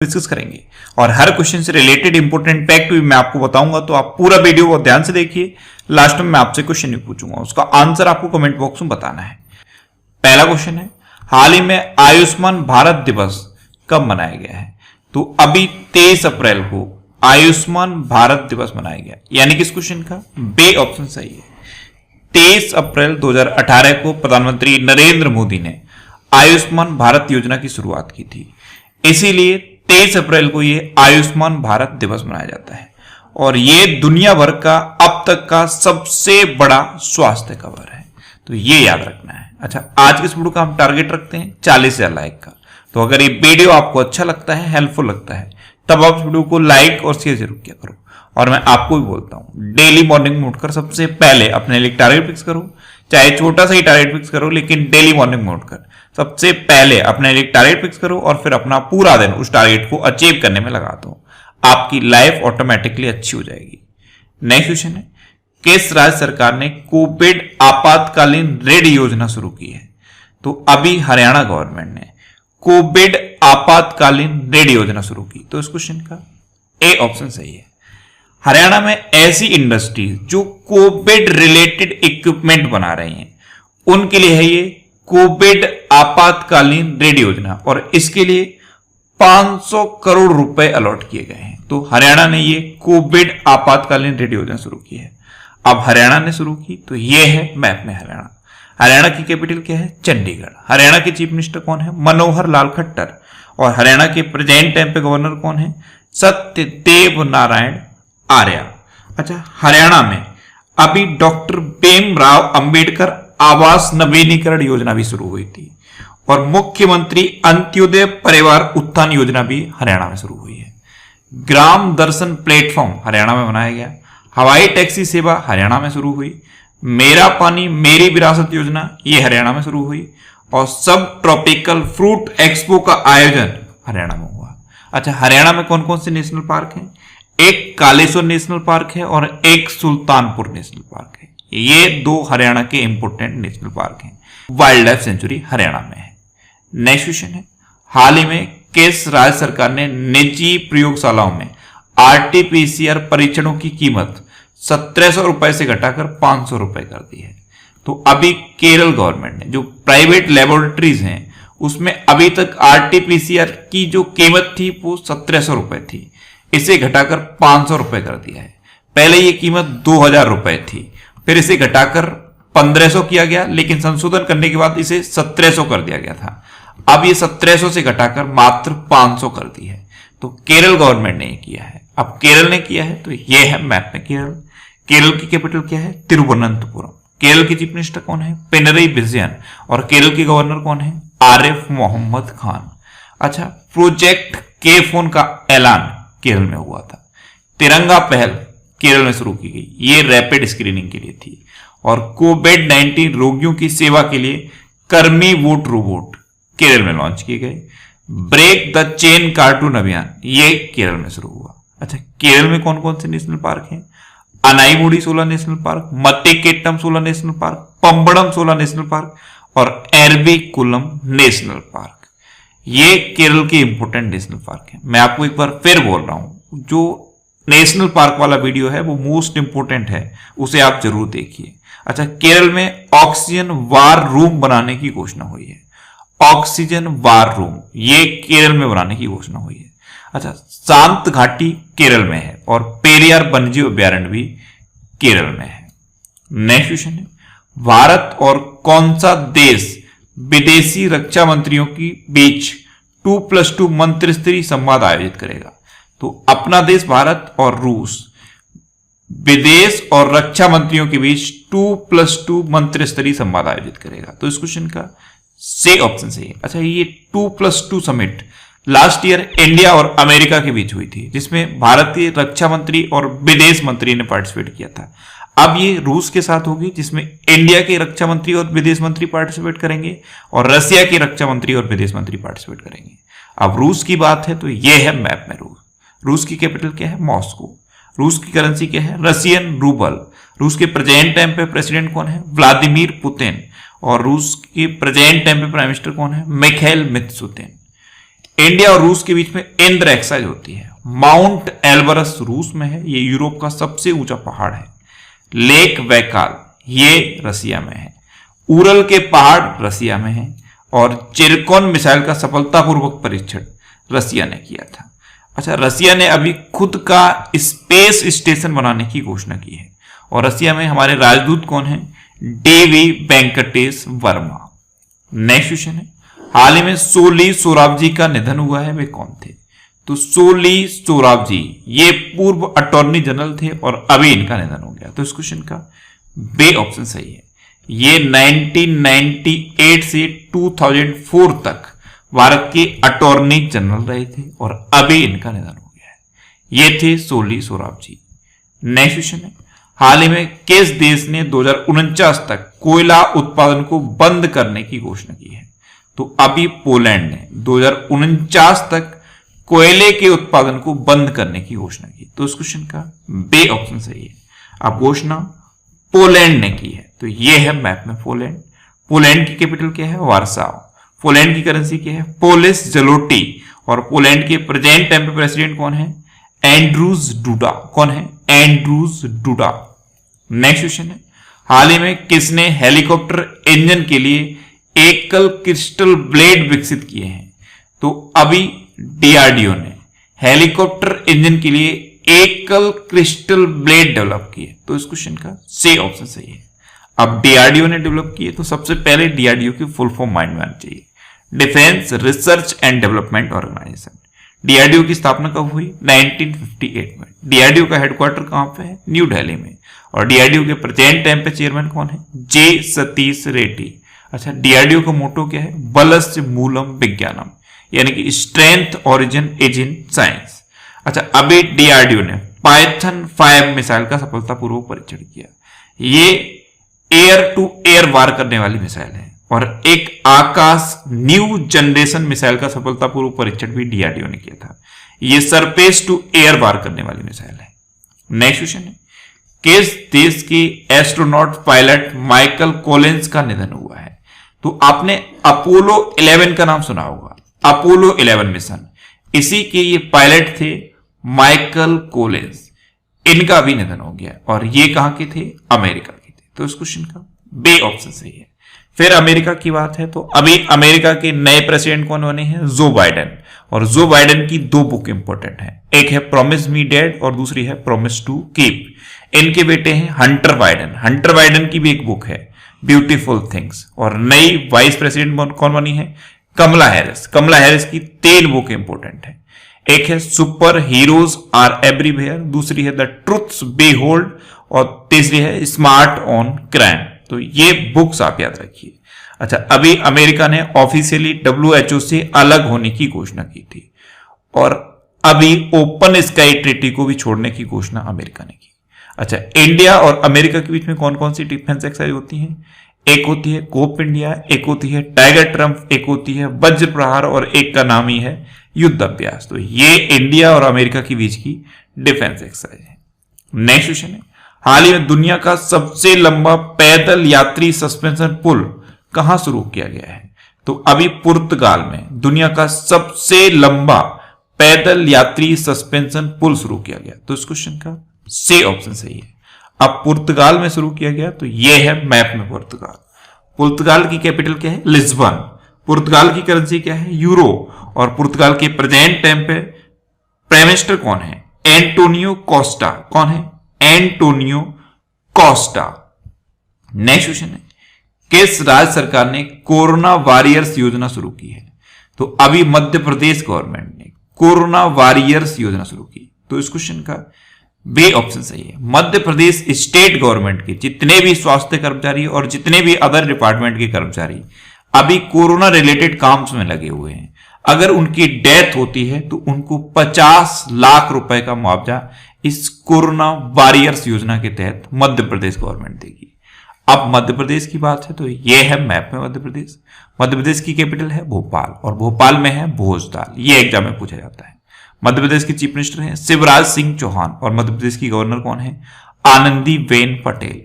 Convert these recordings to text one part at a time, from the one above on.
Discuss करेंगे और हर question से रिलेटेड इंपॉर्टेंट फैक्ट भी मैं आपको बताऊंगा, तो आप पूरा वीडियो बहुत ध्यान से देखिए। लास्ट में मैं आपसे क्वेश्चन भी पूछूंगा, उसका आंसर आपको कमेंट बॉक्स में बताना है। पहला क्वेश्चन है, हाल ही में आयुष्मान भारत दिवस कब मनाया गया है? तो अभी 23 अप्रैल को आयुष्मान भारत दिवस मनाया गया, यानी कि इस क्वेश्चन का बे ऑप्शन सही है। 23 अप्रैल 2018 को प्रधानमंत्री नरेंद्र मोदी ने आयुष्मान भारत योजना की शुरुआत की थी, इसीलिए 23 अप्रैल को ये आयुष्मान भारत दिवस मनाया जाता है और ये दुनिया भर का अब तक का सबसे बड़ा स्वास्थ्य कवर है, तो ये याद रखना है। अच्छा, आज के इस वीडियो का हम टारगेट रखते हैं 40,000 लाइक का, तो अगर ये वीडियो आपको अच्छा लगता है, हेल्पफुल लगता है, तब आप इस वीडियो को लाइक और शेयर जरूर किया करो। और मैं आपको भी बोलता हूं, डेली मॉर्निंग में उठकर सबसे पहले अपने लिए टारगेट फिक्स करो, चाहे छोटा सा ही टारगेट फिक्स करो, लेकिन डेली मॉर्निंग में उठकर सबसे पहले अपने लिए टारगेट फिक्स करो और फिर अपना पूरा दिन उस टारगेट को अचीव करने में लगा दो। आपकी लाइफ ऑटोमेटिकली अच्छी हो जाएगी। नेक्स्ट क्वेश्चन है, किस राज्य सरकार ने कोविड आपातकालीन ऋण योजना शुरू की है? तो अभी हरियाणा गवर्नमेंट ने कोविड आपातकालीन ऋण योजना शुरू की, तो इस क्वेश्चन का ए ऑप्शन सही है। हरियाणा में ऐसी इंडस्ट्रीज जो कोविड रिलेटेड इक्विपमेंट बना रही हैं, उनके लिए है ये कोविड आपातकालीन ऋण योजना और इसके लिए 500 करोड़ रुपए अलॉट किए गए हैं। तो हरियाणा ने ये कोविड आपातकालीन ऋण योजना शुरू की है। अब हरियाणा ने शुरू की, तो ये है मैप में हरियाणा। हरियाणा की कैपिटल क्या है? चंडीगढ़। हरियाणा के चीफ मिनिस्टर कौन है? मनोहर लाल खट्टर। और हरियाणा के प्रेजेंट टाइम पे गवर्नर कौन है? सत्यदेव नारायण आर्य। अच्छा, हरियाणा में अभी डॉक्टर भीमराव अंबेडकर आवास नवीनीकरण योजना भी शुरू हुई थी और मुख्यमंत्री अंत्योदय परिवार उत्थान योजना भी हरियाणा में शुरू हुई है। ग्राम दर्शन प्लेटफॉर्म हरियाणा में बनाया गया। हवाई टैक्सी सेवा हरियाणा में शुरू हुई। मेरा पानी मेरी विरासत योजना ये हरियाणा में शुरू हुई और सब ट्रॉपिकल फ्रूट एक्सपो का आयोजन हरियाणा में हुआ। अच्छा, हरियाणा में कौन कौन से नेशनल पार्क हैं? एक कालेश्वर नेशनल पार्क है और एक सुल्तानपुर नेशनल पार्क है। ये दो हरियाणा के इंपोर्टेंट नेशनल पार्क हैं। वाइल्ड लाइफ सेंचुरी हरियाणा में है। नेक्स्ट क्वेश्चन है, हाल ही में किस राज्य सरकार ने निजी प्रयोगशालाओं में आरटीपीसीआर परीक्षणों की कीमत 1700 रुपए से घटाकर 500 रुपए कर दी है? तो अभी केरल गवर्नमेंट ने जो प्राइवेट लेबोरेटरीज हैं उसमें अभी तक आरटीपीसीआर की जो कीमत थी वो 1700 रुपए थी, इसे घटाकर 500 रुपए कर दिया है। पहले ये कीमत 2000 रुपए थी, फिर इसे घटाकर 1500 किया गया, लेकिन संशोधन करने के बाद इसे 1700 कर दिया गया था। अब ये 1700 से घटाकर मात्र 500 कर दी है। तो केरल गवर्नमेंट ने ये किया है। अब केरल ने किया है, तो ये है मैप में केरल। केरल की कैपिटल क्या है? तिरुवनंतपुरम। केरल के चीफ मिनिस्टर कौन है? पिनरई विजयन। और केरल के गवर्नर कौन है? आरिफ मोहम्मद खान। अच्छा, प्रोजेक्ट के फोन का ऐलान केरल में हुआ था। तिरंगा पहल केरल में शुरू की गई, ये रैपिड स्क्रीनिंग के लिए थी। और कोविड-19 रोगियों की सेवा के लिए कर्मी वोट रोबोट केरल में लॉन्च किए गए। ब्रेक द चेन कार्टून अभियान ये केरल में शुरू हुआ। अच्छा, केरल में कौन कौन से नेशनल पार्क हैं? Anamudi 16 national park, Mathikettan 16 national park, Pambadum 16 national park और एरविकुलम नेशनल पार्क। ये केरल के इंपोर्टेंट नेशनल पार्क हैं। मैं आपको एक बार फिर बोल रहा हूं, जो नेशनल पार्क वाला वीडियो है वो मोस्ट इंपोर्टेंट है, उसे आप जरूर देखिए। अच्छा, केरल में ऑक्सीजन वार रूम बनाने की घोषणा हुई है। ऑक्सीजन वार रूम ये केरल में बनाने की घोषणा हुई है। अच्छा, शांत घाटी केरल में है और पेरियार वन्यजीव अभ्यारण्य भी केरल में है। नेक्स्ट क्वेश्चन है, भारत और कौन सा देश विदेशी रक्षा मंत्रियों के बीच 2+2 मंत्रिस्तरीय संवाद आयोजित करेगा? तो अपना देश भारत और रूस विदेश और रक्षा मंत्रियों के बीच 2+2 मंत्रिस्तरीय संवाद आयोजित करेगा, तो इस क्वेश्चन का सी ऑप्शन सही है। अच्छा, ये 2+2 समिट लास्ट ईयर इंडिया और अमेरिका के बीच हुई थी, जिसमें भारतीय रक्षा मंत्री और विदेश मंत्री ने पार्टिसिपेट किया था। अब ये रूस के साथ होगी, जिसमें इंडिया के रक्षा मंत्री और विदेश मंत्री पार्टिसिपेट करेंगे और रशिया के रक्षा मंत्री और विदेश मंत्री पार्टिसिपेट करेंगे। अब रूस की बात है तो ये है मैप में रूस। रूस की कैपिटल क्या है? मॉस्को। रूस की करेंसी क्या है? Russian rouble. रूस के प्रेजेंट टाइम पे प्रेसिडेंट कौन है? Vladimir Putin. और रूस के प्रेजेंट टाइम पे प्राइम मिनिस्टर कौन है? मिखाइल मित्सुतिन। इंडिया और रूस के बीच में इंद्र एक्साइज होती है। माउंट एल्बरस रूस में है, ये यूरोप का सबसे ऊंचा पहाड़ है। लेक बैकाल ये रसिया में है। उरल के पहाड़ रसिया में है। और चिरकोन मिसाइल का सफलतापूर्वक परीक्षण रसिया ने किया था। अच्छा, रसिया ने अभी खुद का स्पेस स्टेशन बनाने की घोषणा की है। और रसिया में हमारे राजदूत कौन है? डेवी वेंकटेश वर्मा। नेक्स्ट क्वेश्चन है, हाल ही में सोली सोराबजी का निधन हुआ है, वे कौन थे? तो सोली सोराबजी ये पूर्व अटॉर्नी जनरल थे और अभी इनका निधन हो गया। तो इस क्वेश्चन का बे ऑप्शन सही है। ये 1998 से 2004 तक भारत के अटॉर्नी जनरल रहे थे और अभी इनका निधन हो गया है। ये थे सोली सोराबजी। नेक्स्ट क्वेश्चन है, हाल ही में किस देश ने 2049 तक कोयला उत्पादन को बंद करने की घोषणा की है? तो अभी पोलैंड ने 2049 तक कोयले के उत्पादन को बंद करने की घोषणा की। तो इस क्वेश्चन का बे ऑप्शन सही है। अब घोषणा पोलैंड ने की है, तो यह है मैप में पोलैंड। पोलैंड की कैपिटल क्या है? वार्साव। पोलैंड की करेंसी क्या है? पोलिश जलोटी। और पोलैंड के प्रेजेंट टाइम पे प्रेसिडेंट कौन है? Andrews DUDA. कौन है? Andrews DUDA. नेक्स्ट क्वेश्चन है, हाल ही में किसने हेलीकॉप्टर इंजन के लिए एकल क्रिस्टल ब्लेड विकसित किए हैं? तो अभी डीआरडीओ ने हेलीकॉप्टर इंजन के लिए एकल क्रिस्टल ब्लेड डेवलप किए। तो इस क्वेश्चन का सी ऑप्शन सही है। अब डीआरडीओ ने डेवलप किए तो सबसे पहले डीआरडीओ की फुल फॉर्म माइंड में आनी चाहिए, defence research and development organisation. DRDO की स्थापना कब हुई? 1958 में। डीआरडीओ का हेडक्वार्टर कहां पे है? न्यू दिल्ली में। और डीआरडीओ के प्रेजेंट टाइम पे चेयरमैन कौन है? जे सतीश रेड्डी। अच्छा, डीआरडीओ का मोटो क्या है? बलस्य मूलम विज्ञानम, यानी कि strength origin is in science. अच्छा, अभी डीआरडीओ ने पाइथन 5 मिसाइल का सफलतापूर्वक परीक्षण किया। ये एयर टू एयर वार करने वाली मिसाइल है। और एक आकाश न्यू जनरेशन मिसाइल का सफलतापूर्वक परीक्षण भी डीआरडीओ ने किया था। ये सरफेस टू एयर वार करने वाली मिसाइल है। नेक्स्ट क्वेश्चन है, किस देश के एस्ट्रोनॉट पायलट माइकल कॉलिंस का निधन हुआ है? तो आपने अपोलो 11 का नाम सुना होगा, अपोलो 11 मिशन, इसी के ये पायलट थे माइकल कॉलिंस। इनका भी निधन हो गया और ये कहां के थे? अमेरिका के थे। तो इस क्वेश्चन का बे ऑप्शन सही है। फिर अमेरिका की बात है तो अभी अमेरिका के नए प्रेसिडेंट कौन बने हैं? Joe Biden. और जो बाइडेन की 2 बुक इंपॉर्टेंट है, एक है प्रॉमिस मी डैड और दूसरी है प्रॉमिस टू कीप। इनके बेटे हैं हंटर बाइडेन। हंटर बाइडेन की भी एक बुक है ब्यूटीफुल थिंग्स। और नई वाइस प्रेसिडेंट कौन बनी है? कमला हैरिस। कमला हैरिस की 3 बुक इंपॉर्टेंट है, एक है सुपर हीरोज आर एवरीवेयर, दूसरी है द ट्रुथ्स बी होल्ड और तीसरी है स्मार्ट ऑन क्राइम। तो ये बुक्स आप याद रखिए। अच्छा, अभी अमेरिका ने ऑफिशियली WHO से अलग होने की घोषणा की थी और अभी ओपन स्काई ट्रीटी को भी छोड़ने की घोषणा अमेरिका ने की। अच्छा, इंडिया और अमेरिका के बीच में कौन कौन सी डिफेंस एक्सरसाइज होती हैं? एक होती है कोप इंडिया, एक होती है टाइगर ट्रम्प, एक होती है वज्र प्रहार और एक का नाम ही है युद्ध अभ्यास। तो ये इंडिया और अमेरिका के बीच की डिफेंस एक्सरसाइज है। नेक्स्ट क्वेश्चन है, हाल ही में दुनिया का सबसे लंबा पैदल यात्री सस्पेंशन पुल कहां शुरू किया गया है? तो अभी पुर्तगाल में दुनिया का सबसे लंबा पैदल यात्री सस्पेंशन पुल शुरू किया गया। तो इस क्वेश्चन का सी ऑप्शन सही है। अब पुर्तगाल में शुरू किया गया तो यह है मैप में पुर्तगाल। पुर्तगाल की कैपिटल क्या है? लिस्बन। पुर्तगाल की करेंसी क्या है? यूरो। और पुर्तगाल के प्रेजेंट टाइम पे प्राइम मिनिस्टर कौन है? Antonio Costa. कौन है? Antonio Costa. नेक्स्ट क्वेश्चन है, किस राज्य सरकार ने कोरोना वॉरियर्स योजना शुरू की है? तो अभी मध्य प्रदेश गवर्नमेंट ने कोरोना वॉरियर्स योजना शुरू की। तो इस क्वेश्चन का बे ऑप्शन सही है। मध्य प्रदेश स्टेट गवर्नमेंट के जितने भी स्वास्थ्य कर्मचारी और जितने भी अदर डिपार्टमेंट के कर्मचारी अभी कोरोना रिलेटेड काम में लगे हुए हैं, अगर उनकी डेथ होती है तो उनको 50 लाख रुपए का मुआवजा इस कोरोना वॉरियर्स योजना के तहत मध्य प्रदेश गवर्नमेंट देगी। अब मध्य प्रदेश की बात है तो यह है मैप में मध्य प्रदेश। मध्य प्रदेश की कैपिटल है भोपाल और भोपाल में है भोजदाल। ये एग्जाम में पूछा जाता है। मध्य प्रदेश के चीफ मिनिस्टर हैं शिवराज सिंह चौहान और मध्य प्रदेश की गवर्नर कौन है? आनंदीबेन पटेल।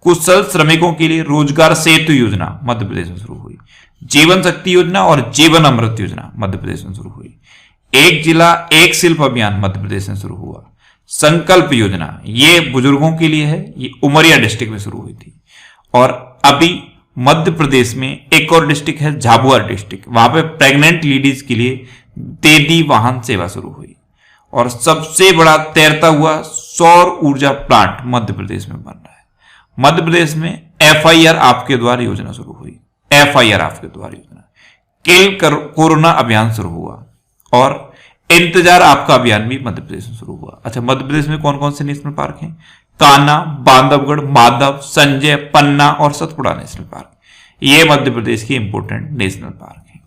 कुशल श्रमिकों के लिए रोजगार सेतु योजना मध्य प्रदेश में शुरू हुई। जीवन शक्ति योजना और जीवन अमृत योजना मध्य प्रदेश में शुरू हुई। एक जिला एक शिल्प अभियान मध्य प्रदेश में शुरू हुआ। संकल्प योजना ये बुजुर्गों के लिए है, ये उमरिया डिस्ट्रिक्ट में शुरू हुई थी। और अभी मध्य प्रदेश में एक और डिस्ट्रिक्ट है झाबुआ डिस्ट्रिक्ट, वहां पे प्रेग्नेंट लेडीज के लिए दीदी वाहन सेवा शुरू हुई। और सबसे बड़ा तैरता हुआ सौर ऊर्जा प्लांट मध्य प्रदेश में बन रहा है। मध्य प्रदेश में FIR आपके द्वार योजना शुरू हुई। FIR आपके द्वार योजना, किल कोरोना अभियान शुरू हुआ। और इंतजार आपका अभियान भी मध्य प्रदेश में शुरू हुआ। अच्छा, मध्य प्रदेश में कौन कौन से नेशनल पार्क हैं? कान्हा, बांधवगढ़, माधव, संजय, पन्ना और सतपुड़ा नेशनल पार्क, ये मध्य प्रदेश की इंपोर्टेंट नेशनल पार्क है।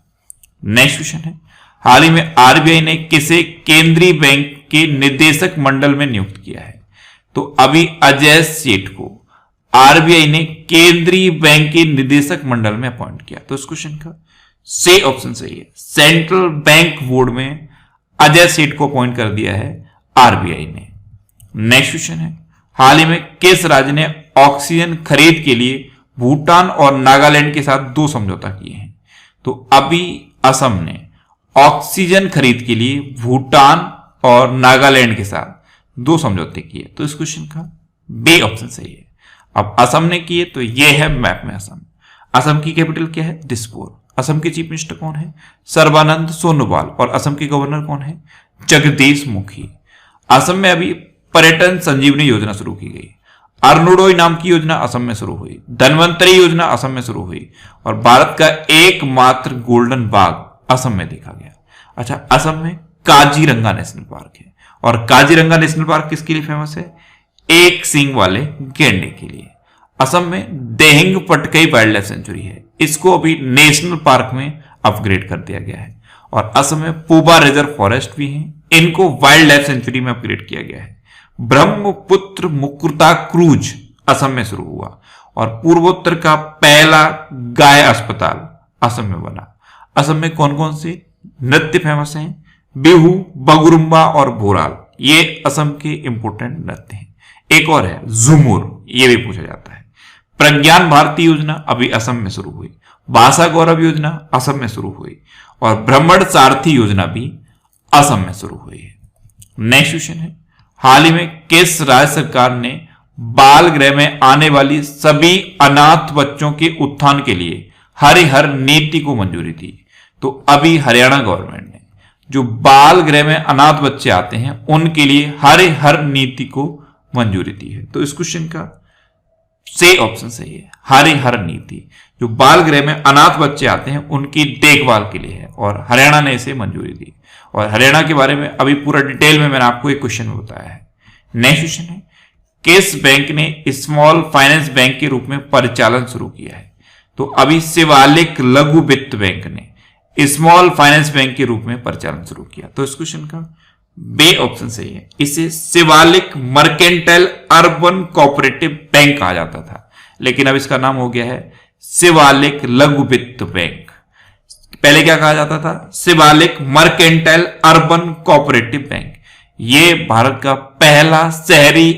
नेक्स्ट क्वेश्चन है, हाल ही में RBI ने किसे केंद्रीय बैंक के निदेशक मंडल में नियुक्त किया है? तो अभी अजय सेठ को RBI ने केंद्रीय बैंक के निदेशक मंडल में अपॉइंट किया। तो इस क्वेश्चन का सी ऑप्शन सही है। सेंट्रल बैंक बोर्ड में अजय सेठ को अपॉइंट कर दिया है RBI ने। नेक्स्ट क्वेश्चन है, हाल ही में किस राज्य ने ऑक्सीजन खरीद के लिए भूटान और नागालैंड के साथ 2 समझौता किए हैं? तो अभी असम ने ऑक्सीजन खरीद के लिए भूटान और नागालैंड के साथ 2 समझौते किए। तो इस क्वेश्चन का बी ऑप्शन सही है। अब असम ने किए तो यह है मैप में असम। असम की कैपिटल क्या है? दिसपुर। असम के चीफ मिनिस्टर कौन है? सर्बानंद सोनोवाल। और असम के गवर्नर कौन है? जगदीश मुखी। असम में अभी पर्यटन संजीवनी योजना शुरू की गई। अरुणोदय नाम की योजना असम में शुरू हुई। धनवंतरी योजना असम में शुरू हुई। और भारत का एकमात्र गोल्डन बाग असम में देखा गया। अच्छा, असम में काजीरंगा नेशनल पार्क है। और काजीरंगा नेशनल पार्क किसके लिए फेमस है? एक सींग वाले गैंडे के लिए। असम में Dehing Patkai wild life sanctuary है, इसको अभी नेशनल पार्क में अपग्रेड कर दिया गया है। और असम में पूबा रिजर्व फॉरेस्ट भी है, इनको वाइल्ड लाइफ सेंचुरी में अपग्रेड किया गया है। ब्रह्मपुत्र मुकुता क्रूज असम में शुरू हुआ। और पूर्वोत्तर का पहला गाय अस्पताल असम में बना। असम में कौन कौन से नृत्य फेमस हैं? बिहू, बगुरुम्बा और भोराल, ये असम के इंपोर्टेंट नृत्य हैं। एक और है झूमुर, ये भी पूछा जाता है। प्रज्ञान भारती योजना अभी असम में शुरू हुई। भाषा गौरव योजना असम में शुरू हुई। और भ्रमण सारथी योजना भी असम में शुरू हुई है। नेक्स्ट क्वेश्चन है, हाल ही में किस राज्य सरकार ने बाल गृह में आने वाली सभी अनाथ बच्चों के उत्थान के लिए हरिहर नीति को मंजूरी दी? तो अभी हरियाणा गवर्नमेंट ने जो बाल गृह में अनाथ बच्चे आते हैं उनके लिए हरिहर नीति को मंजूरी दी है। तो इस क्वेश्चन का सी ऑप्शन सही है। हरिहर नीति जो बाल गृह में अनाथ बच्चे आते हैं उनकी देखभाल के लिए है और हरियाणा ने इसे मंजूरी दी। और हरियाणा के बारे में अभी पूरा डिटेल में मैंने आपको एक क्वेश्चन में बताया है। नेक्स्ट क्वेश्चन है, किस बैंक ने स्मॉल फाइनेंस बैंक के रूप में परिचालन शुरू किया है? तो अभी शिवालिक लघु वित्त बैंक ने स्मॉल फाइनेंस बैंक के रूप में परिचालन शुरू किया। तो इस क्वेश्चन का बी ऑप्शन सही है। इसे Shivalik mercantile urban cooperative bank कहा जाता था, लेकिन अब इसका नाम हो गया है शिवालिक लघु वित्त बैंक। पहले क्या कहा जाता था? Shivalik mercantile urban cooperative bank. ये भारत का पहला शहरी